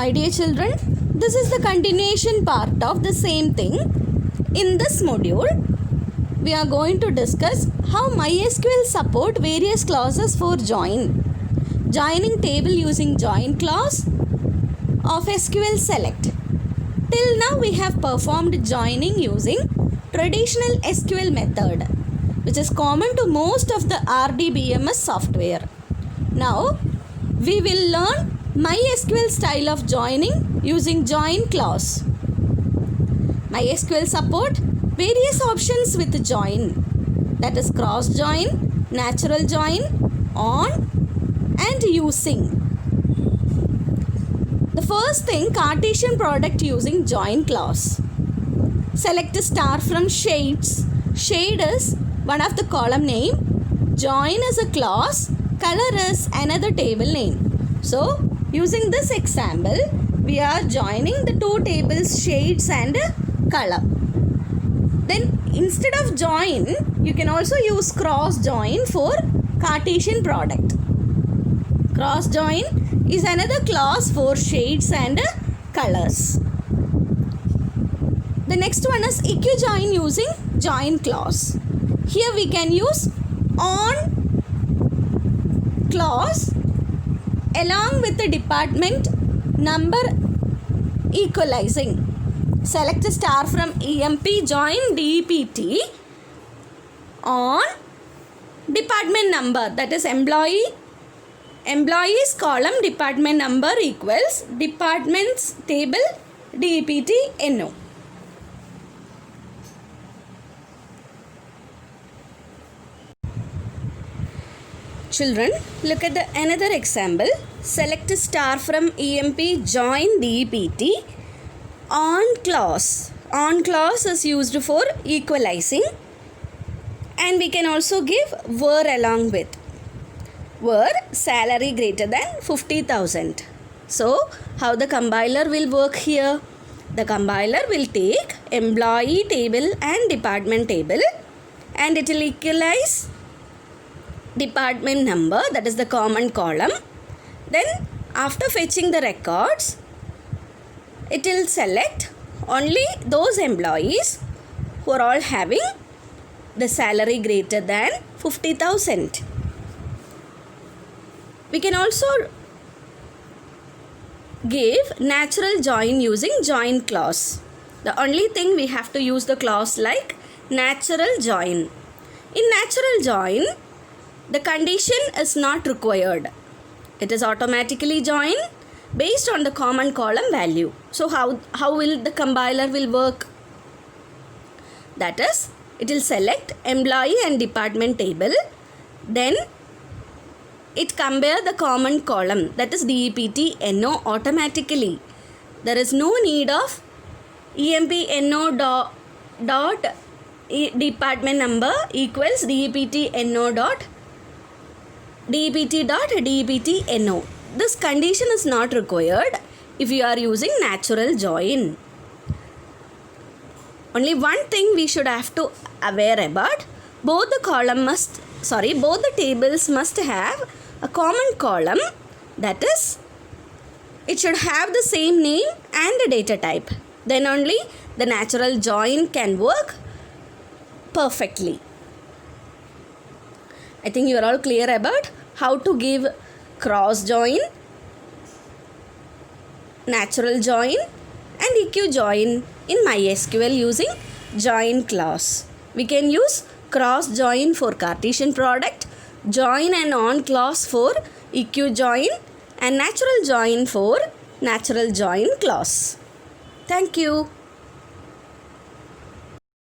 My dear children, this is the continuation part of the same thing. In this module, we are going to discuss how MySQL support various clauses for join. Joining table using join clause of SQL select. Till now we have performed joining using traditional SQL method, which is common to most of the RDBMS software. Now we will learn MySQL style of joining using join clause. MySQL support various options with join, that is cross join, natural join, on and using. The first thing, Cartesian product using join clause. Select a star from shades. Shade is one of the column name, join is a clause, color is another table name. So using this example, we are joining the two tables shades and color. Then instead of join, you can also use cross join for Cartesian product. Cross join is another clause for shades and colors. The next one is eqjoin using join clause. Here we can use on clause along with the department number equalizing. Select a star from EMP, join DPT on department number, that is employees column department number equals departments table DPT NO. Children, look at another example. Select a star from EMP, join DPT on clause. On clause is used for equalizing, and we can also give were along with. Were salary greater than 50,000. So how the compiler will work here? The compiler will take employee table and department table, and it will equalize department number, that is the common column. Then after fetching the records, it will select only those employees who are all having the salary greater than 50,000. We can also give natural join using join clause. The only thing we have to use the clause like natural join. In natural join, the condition is not required. It is automatically joined based on the common column value. So how will the compiler will work? That is, it will select employee and department table, then it compare the common column, that is DPT NO automatically. There is no need of EMP NO dot department number equals DPT NO dot DPT dot DPT NO. This condition is not required if you are using natural join. Only one thing we should have to aware about, both the tables must have a common column, that is, it should have the same name and a data type. Then only the natural join can work perfectly. I think you are all clear about how to give cross join, natural join and eqjoin in MySQL using join clause. We can use cross join for Cartesian product, join and on clause for eqjoin, and natural join for natural join clause. Thank you.